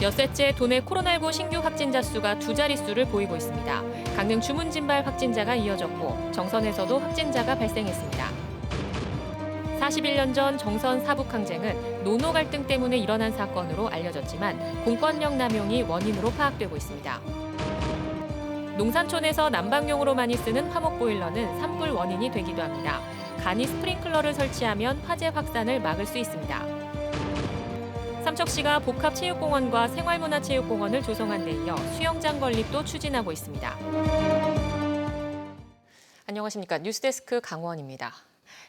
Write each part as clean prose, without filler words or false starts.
엿새째 도내 코로나19 신규 확진자 수가 두 자릿수를 보이고 있습니다. 강릉 주문진발 확진자가 이어졌고 정선에서도 확진자가 발생했습니다. 41년 전 정선 사북항쟁은 노노 갈등 때문에 일어난 사건으로 알려졌지만 공권력 남용이 원인으로 파악되고 있습니다. 농산촌에서 난방용으로 많이 쓰는 화목보일러는 산불 원인이 되기도 합니다. 간이 스프링클러를 설치하면 화재 확산을 막을 수 있습니다. 삼척시가 복합체육공원과 생활문화체육공원을 조성한 데 이어 수영장 건립도 추진하고 있습니다. 안녕하십니까. 뉴스데스크 강원입니다.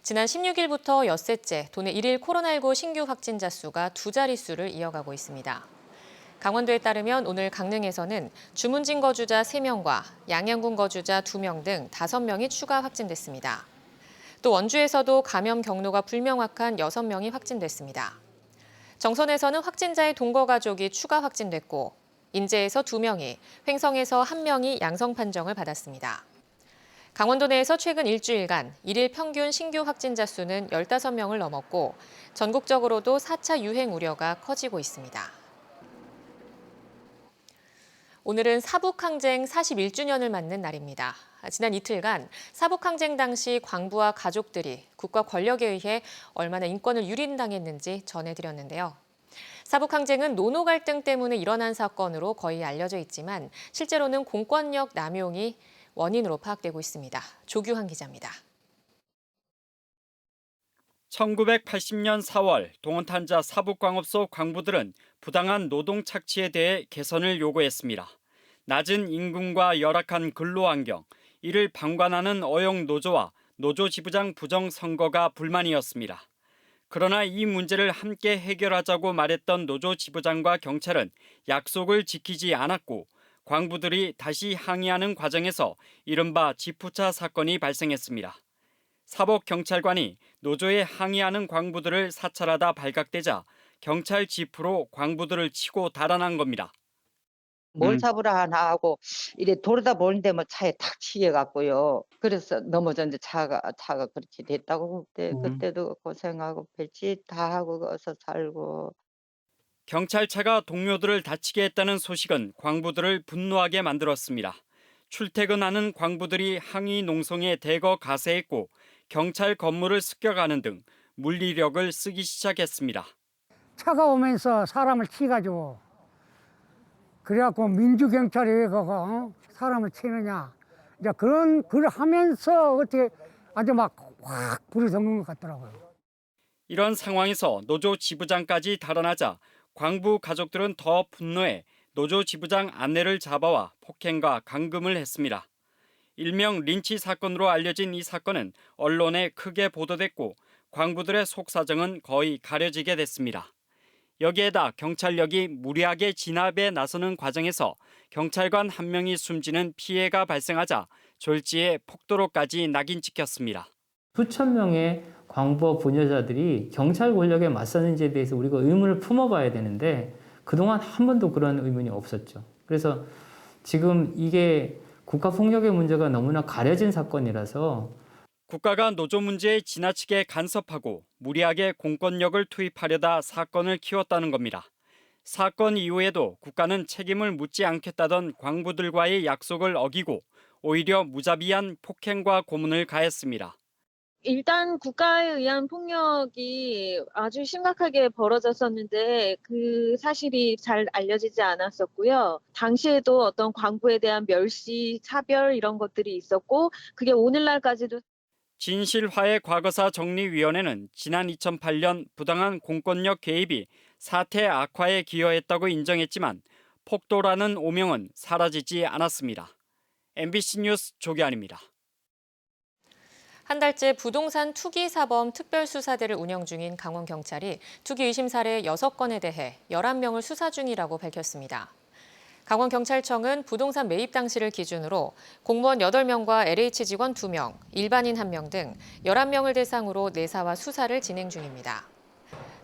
지난 16일부터 엿새째 도내 일일 코로나19 신규 확진자 수가 두 자릿수를 이어가고 있습니다. 강원도에 따르면 오늘 강릉에서는 주문진 거주자 3명과 양양군 거주자 2명 등 5명이 추가 확진됐습니다. 또 원주에서도 감염 경로가 불명확한 6명이 확진됐습니다. 정선에서는 확진자의 동거 가족이 추가 확진됐고 인제에서 2명이, 횡성에서 1명이 양성 판정을 받았습니다. 강원도 내에서 최근 일주일간 일일 평균 신규 확진자 수는 15명을 넘었고 전국적으로도 4차 유행 우려가 커지고 있습니다. 오늘은 사북항쟁 41주년을 맞는 날입니다. 지난 이틀간 사북항쟁 당시 광부와 가족들이 국가 권력에 의해 얼마나 인권을 유린당했는지 전해드렸는데요. 사북항쟁은 노노 갈등 때문에 일어난 사건으로 거의 알려져 있지만 실제로는 공권력 남용이 원인으로 파악되고 있습니다. 조규환 기자입니다. 1980년 4월 동원탄자 사북광업소 광부들은 부당한 노동 착취에 대해 개선을 요구했습니다. 낮은 임금과 열악한 근로환경, 이를 방관하는 어용 노조와 노조 지부장 부정 선거가 불만이었습니다. 그러나 이 문제를 함께 해결하자고 말했던 노조 지부장과 경찰은 약속을 지키지 않았고 광부들이 다시 항의하는 과정에서 이른바 지푸차 사건이 발생했습니다. 사법경찰관이 노조에 항의하는 광부들을 사찰하다 발각되자 경찰 지프로 광부들을 치고 달아난 겁니다. 뭘 잡으라 하나 하고 이래 돌다 보는데 뭐 차에 탁 치여 갖고요. 그래서 넘어졌는데 차가 그렇게 됐다고 그때도 고생하고 별짓 다 하고 어서 살고. 경찰차가 동료들을 다치게 했다는 소식은 광부들을 분노하게 만들었습니다. 출퇴근하는 광부들이 항의 농성에 대거 가세했고 경찰 건물을 습격하는 등 물리력을 쓰기 시작했습니다. 차가 오면서 사람을 치가지고 그래갖고 민주경찰이 왜 그거 사람을 치느냐 이제 그런 걸 하면서 어떻게 아주 막 확 불이 덮는 것 같더라고요. 이런 상황에서 노조 지부장까지 달아나자 광부 가족들은 더 분노해 노조 지부장 아내를 잡아와 폭행과 감금을 했습니다. 일명 린치 사건으로 알려진 이 사건은 언론에 크게 보도됐고 광부들의 속사정은 거의 가려지게 됐습니다. 여기에다 경찰력이 무리하게 진압에 나서는 과정에서 경찰관 한 명이 숨지는 피해가 발생하자 졸지에 폭도로까지 낙인 찍혔습니다. 수천 명의 광부와 부녀자들이 경찰 권력에 맞섰는지에 대해서 우리가 의문을 품어봐야 되는데 그동안 한 번도 그런 의문이 없었죠. 그래서 지금 이게 국가폭력의 문제가 너무나 가려진 사건이라서 국가가 노조 문제에 지나치게 간섭하고 무리하게 공권력을 투입하려다 사건을 키웠다는 겁니다. 사건 이후에도 국가는 책임을 묻지 않겠다던 광부들과의 약속을 어기고 오히려 무자비한 폭행과 고문을 가했습니다. 일단 국가에 의한 폭력이 아주 심각하게 벌어졌었는데 그 사실이 잘 알려지지 않았었고요. 당시에도 어떤 광부에 대한 멸시, 차별 이런 것들이 있었고 그게 오늘날까지도 진실화해 과거사 정리위원회는 지난 2008년 부당한 공권력 개입이 사태 악화에 기여했다고 인정했지만 폭도라는 오명은 사라지지 않았습니다. MBC 뉴스 조기환입니다. 한 달째 부동산 투기 사범 특별수사대를 운영 중인 강원경찰이 투기 의심 사례 6건에 대해 11명을 수사 중이라고 밝혔습니다. 강원경찰청은 부동산 매입 당시를 기준으로 공무원 8명과 LH 직원 2명, 일반인 1명 등 11명을 대상으로 내사와 수사를 진행 중입니다.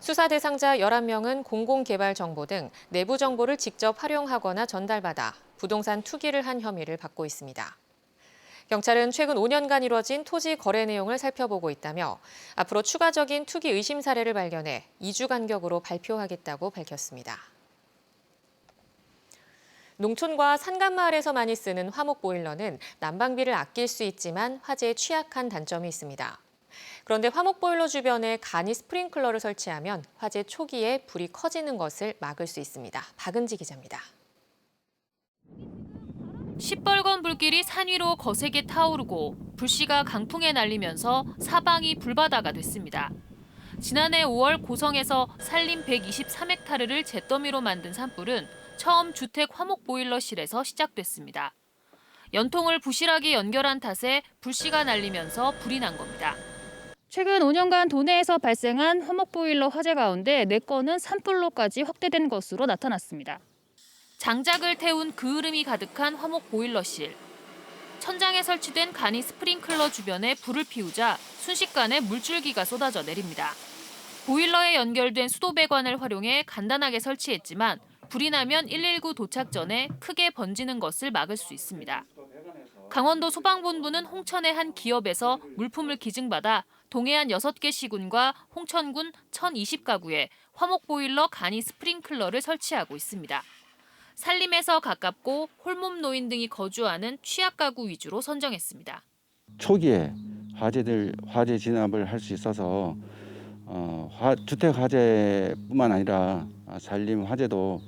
수사 대상자 11명은 공공개발 정보 등 내부 정보를 직접 활용하거나 전달받아 부동산 투기를 한 혐의를 받고 있습니다. 경찰은 최근 5년간 이뤄진 토지 거래 내용을 살펴보고 있다며 앞으로 추가적인 투기 의심 사례를 발견해 2주 간격으로 발표하겠다고 밝혔습니다. 농촌과 산간마을에서 많이 쓰는 화목보일러는 난방비를 아낄 수 있지만 화재에 취약한 단점이 있습니다. 그런데 화목보일러 주변에 간이 스프링클러를 설치하면 화재 초기에 불이 커지는 것을 막을 수 있습니다. 박은지 기자입니다. 시뻘건 불길이 산 위로 거세게 타오르고 불씨가 강풍에 날리면서 사방이 불바다가 됐습니다. 지난해 5월 고성에서 산림 123헥타르를 잿더미로 만든 산불은 처음 주택 화목보일러실에서 시작됐습니다. 연통을 부실하게 연결한 탓에 불씨가 날리면서 불이 난 겁니다. 최근 5년간 도내에서 발생한 화목보일러 화재 가운데 4건은 산불로까지 확대된 것으로 나타났습니다. 장작을 태운 그을음이 가득한 화목보일러실. 천장에 설치된 간이 스프링클러 주변에 불을 피우자 순식간에 물줄기가 쏟아져 내립니다. 보일러에 연결된 수도배관을 활용해 간단하게 설치했지만 불이 나면 119 도착 전에 크게 번지는 것을 막을 수 있습니다. 강원도 소방본부는 홍천의 한 기업에서 물품을 기증받아 동해안 6개 시군과 홍천군 1,020가구에 화목보일러 간이 스프링클러를 설치하고 있습니다. 산림에서 가깝고 홀몸 노인 등이 거주하는 취약가구 위주로 선정했습니다. 초기에 화재 진압을 할 수 있어서 주택 화재뿐만 아니라 산림 화재도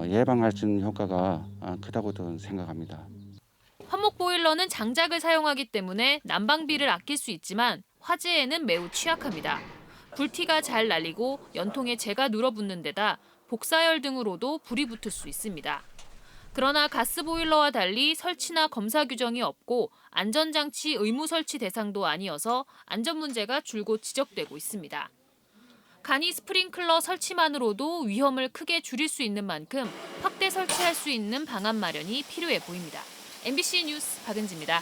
예방할 수 있는 효과가 크다고 저는 생각합니다. 화목보일러는 장작을 사용하기 때문에 난방비를 아낄 수 있지만 화재에는 매우 취약합니다. 불티가 잘 날리고 연통에 재가 눌어붙는 데다 복사열 등으로도 불이 붙을 수 있습니다. 그러나 가스보일러와 달리 설치나 검사 규정이 없고 안전장치 의무 설치 대상도 아니어서 안전 문제가 줄곧 지적되고 있습니다. 간이 스프링클러 설치만으로도 위험을 크게 줄일 수 있는 만큼 확대 설치할 수 있는 방안 마련이 필요해 보입니다. MBC 뉴스 박은지입니다.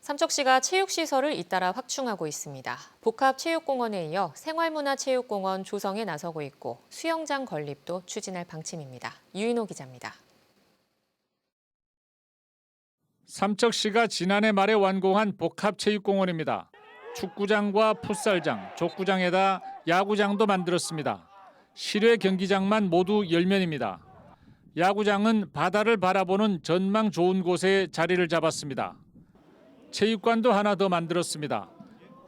삼척시가 체육시설을 잇따라 확충하고 있습니다. 복합체육공원에 이어 생활문화체육공원 조성에 나서고 있고 수영장 건립도 추진할 방침입니다. 유인호 기자입니다. 삼척시가 지난해 말에 완공한 복합체육공원입니다. 축구장과 풋살장, 족구장에다 야구장도 만들었습니다. 실외 경기장만 모두 10면입니다. 야구장은 바다를 바라보는 전망 좋은 곳에 자리를 잡았습니다. 체육관도 하나 더 만들었습니다.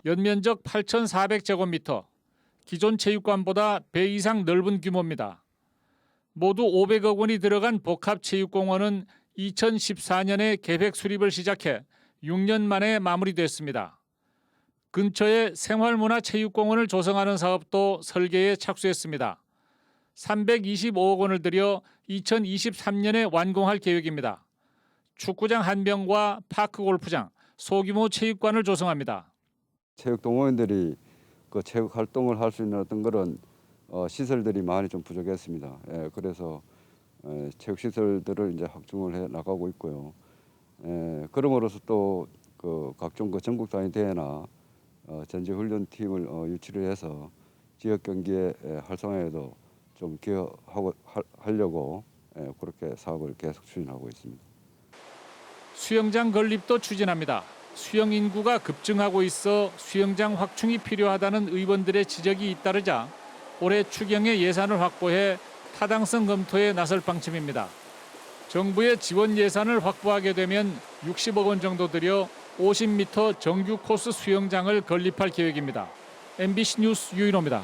연면적 8,400제곱미터, 기존 체육관보다 배 이상 넓은 규모입니다. 모두 500억 원이 들어간 복합체육공원은 2014년에 계획 수립을 시작해 6년 만에 마무리됐습니다. 근처에 생활문화체육공원을 조성하는 사업도 설계에 착수했습니다. 325억 원을 들여 2023년에 완공할 계획입니다. 축구장 1병과 파크 골프장, 소규모 체육관을 조성합니다. 체육 동호인들이 그 체육 활동을 할 수 있는 어떤 그런 시설들이 많이 좀 부족했습니다. 그래서 체육 시설들을 이제 확충을 해 나가고 있고요. 그럼으로써 또 그 각종 그 전국 단위 대회나 전지 훈련 팀을 유치를 해서 지역 경기의 활성화에도 좀 기여하려고 그렇게 사업을 계속 추진하고 있습니다. 수영장 건립도 추진합니다. 수영 인구가 급증하고 있어 수영장 확충이 필요하다는 의원들의 지적이 잇따르자 올해 추경에 예산을 확보해 타당성 검토에 나설 방침입니다. 정부의 지원 예산을 확보하게 되면 60억 원 정도 들여 50m 정규 코스 수영장을 건립할 계획입니다. MBC 뉴스 유인호입니다.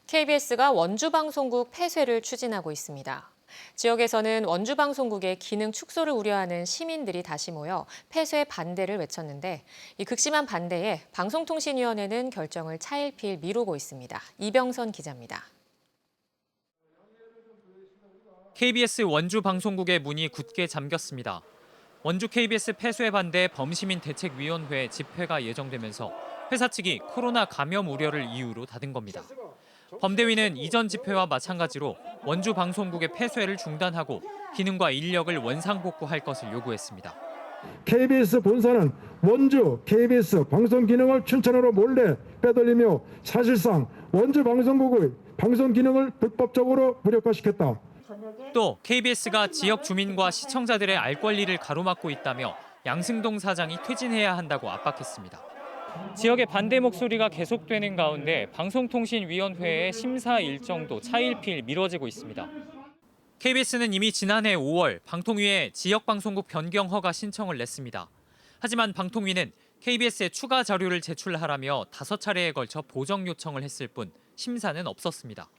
KBS가 원주방송국 폐쇄를 추진하고 있습니다. 지역에서는 원주방송국의 기능 축소를 우려하는 시민들이 다시 모여 폐쇄 반대를 외쳤는데 이 극심한 반대에 방송통신위원회는 결정을 차일피일 미루고 있습니다. 이병선 기자입니다. KBS 원주방송국의 문이 굳게 잠겼습니다. 원주 KBS 폐쇄 반대 범시민대책위원회 집회가 예정되면서 회사 측이 코로나 감염 우려를 이유로 닫은 겁니다. 범대위는 이전 집회와 마찬가지로 원주 방송국의 폐쇄를 중단하고 기능과 인력을 원상복구할 것을 요구했습니다. KBS 본사는 원주 KBS 방송 기능을 춘천으로 몰래 빼돌리며 사실상 원주 방송국의 방송 기능을 불법적으로 무력화시켰다. 또 KBS가 지역 주민과 시청자들의 알 권리를 가로막고 있다며 양승동 사장이 퇴진해야 한다고 압박했습니다. 지역의 반대 목소리가 계속되는 가운데 방송통신위원회의 심사 일정도 차일피일 미뤄지고 있습니다. KBS는 이미 지난해 5월 방통위에 지역방송국 변경 허가 신청을 냈습니다. 하지만 방통위는 KBS에 추가 자료를 제출하라며 5차례에 걸쳐 보정 요청을 했을 뿐 심사는 없었습니다.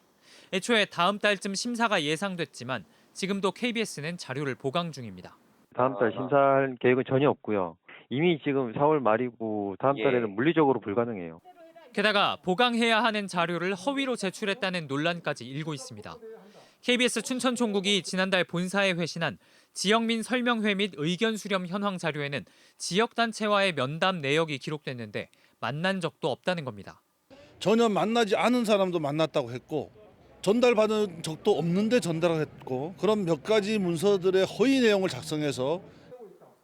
애초에 다음 달쯤 심사가 예상됐지만 지금도 KBS는 자료를 보강 중입니다. 다음 달 심사할 계획은 전혀 없고요. 이미 지금 4월 말이고 다음 달에는 물리적으로 불가능해요. 게다가 보강해야 하는 자료를 허위로 제출했다는 논란까지 일고 있습니다. KBS 춘천총국이 지난달 본사에 회신한 지역민 설명회 및 의견 수렴 현황 자료에는 지역단체와의 면담 내역이 기록됐는데 만난 적도 없다는 겁니다. 전혀 만나지 않은 사람도 만났다고 했고 전달받은 적도 없는데 전달했고 그런 몇 가지 문서들의 허위 내용을 작성해서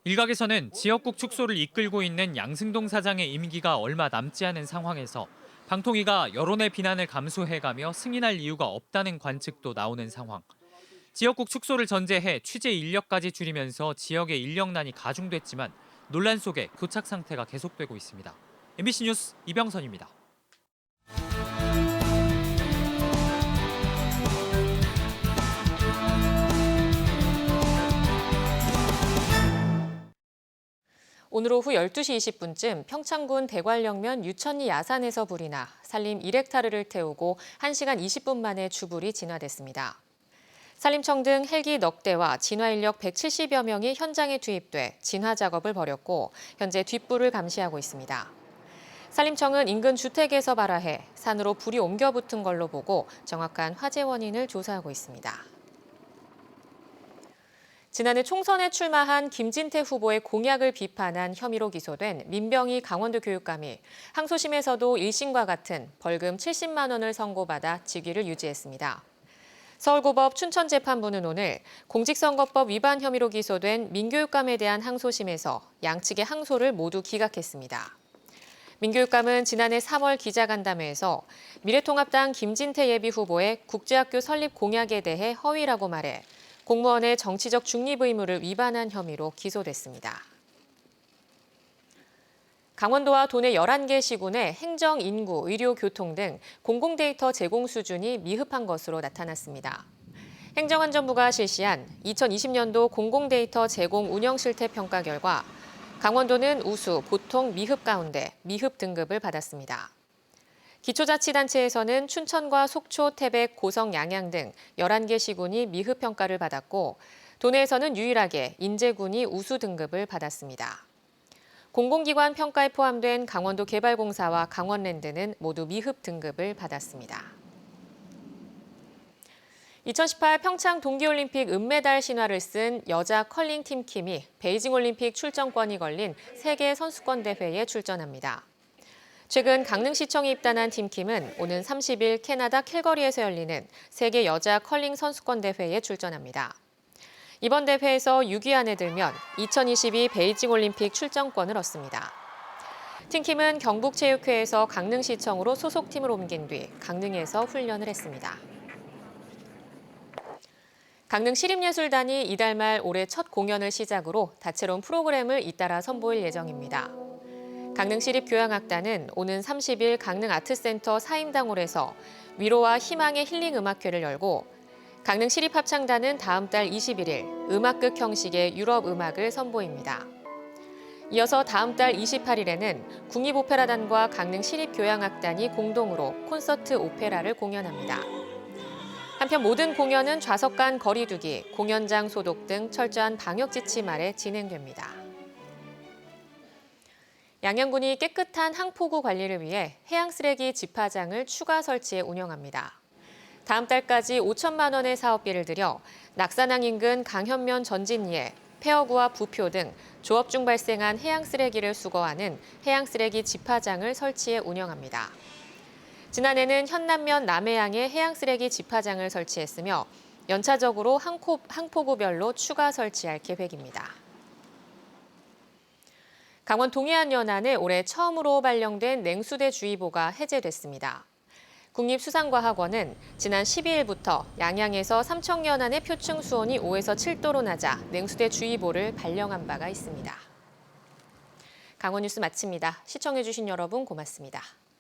일각에서는 지역국 축소를 이끌고 있는 양승동 사장의 임기가 얼마 남지 않은 상황에서 방통위가 여론의 비난을 감수해가며 승인할 이유가 없다는 관측도 나오는 상황. 지역국 축소를 전제해 취재 인력까지 줄이면서 지역의 인력난이 가중됐지만 논란 속에 교착 상태가 계속되고 있습니다. MBC 뉴스 이병선입니다. 오늘 오후 12시 20분쯤 평창군 대관령면 유천리 야산에서 불이 나 산림 1헥타르를 태우고 1시간 20분 만에 주불이 진화됐습니다. 산림청 등 헬기 넉 대와 진화 인력 170여 명이 현장에 투입돼 진화 작업을 벌였고 현재 뒷불을 감시하고 있습니다. 산림청은 인근 주택에서 발화해 산으로 불이 옮겨 붙은 걸로 보고 정확한 화재 원인을 조사하고 있습니다. 지난해 총선에 출마한 김진태 후보의 공약을 비판한 혐의로 기소된 민병희 강원도 교육감이 항소심에서도 1심과 같은 벌금 70만 원을 선고받아 직위를 유지했습니다. 서울고법 춘천재판부는 오늘 공직선거법 위반 혐의로 기소된 민 교육감에 대한 항소심에서 양측의 항소를 모두 기각했습니다. 민 교육감은 지난해 3월 기자간담회에서 미래통합당 김진태 예비후보의 국제학교 설립 공약에 대해 허위라고 말해 공무원의 정치적 중립 의무를 위반한 혐의로 기소됐습니다. 강원도와 도내 11개 시군의 행정, 인구, 의료, 교통 등 공공데이터 제공 수준이 미흡한 것으로 나타났습니다. 행정안전부가 실시한 2020년도 공공데이터 제공 운영 실태 평가 결과 강원도는 우수, 보통, 미흡 가운데 미흡 등급을 받았습니다. 기초자치단체에서는 춘천과 속초, 태백, 고성, 양양 등 11개 시군이 미흡 평가를 받았고 도내에서는 유일하게 인제군이 우수 등급을 받았습니다. 공공기관 평가에 포함된 강원도 개발공사와 강원랜드는 모두 미흡 등급을 받았습니다. 2018 평창 동계올림픽 은메달 신화를 쓴 여자 컬링 팀킴이 베이징올림픽 출전권이 걸린 세계 선수권 대회에 출전합니다. 최근 강릉시청이 입단한 팀킴은 오는 30일 캐나다 캘거리에서 열리는 세계 여자 컬링 선수권 대회에 출전합니다. 이번 대회에서 6위 안에 들면 2022 베이징 올림픽 출전권을 얻습니다. 팀킴은 경북체육회에서 강릉시청으로 소속팀을 옮긴 뒤 강릉에서 훈련을 했습니다. 강릉시립예술단이 이달 말 올해 첫 공연을 시작으로 다채로운 프로그램을 잇따라 선보일 예정입니다. 강릉시립교향악단은 오는 30일 강릉아트센터 사임당홀에서 위로와 희망의 힐링 음악회를 열고 강릉시립합창단은 다음 달 21일 음악극 형식의 유럽 음악을 선보입니다. 이어서 다음 달 28일에는 국립오페라단과 강릉시립교향악단이 공동으로 콘서트 오페라를 공연합니다. 한편 모든 공연은 좌석 간 거리두기, 공연장 소독 등 철저한 방역 지침 아래 진행됩니다. 양양군이 깨끗한 항포구 관리를 위해 해양쓰레기 집화장을 추가 설치해 운영합니다. 다음 달까지 5천만 원의 사업비를 들여 낙산항 인근 강현면 전진리에 폐허구와 부표 등 조업 중 발생한 해양쓰레기를 수거하는 해양쓰레기 집화장을 설치해 운영합니다. 지난해는 현남면 남해항에 해양쓰레기 집화장을 설치했으며 연차적으로 항포구별로 추가 설치할 계획입니다. 강원 동해안 연안에 올해 처음으로 발령된 냉수대주의보가 해제됐습니다. 국립수산과학원은 지난 12일부터 양양에서 삼청 연안의 표층 수온이 5에서 7도로 낮아 냉수대주의보를 발령한 바가 있습니다. 강원 뉴스 마칩니다. 시청해주신 여러분 고맙습니다.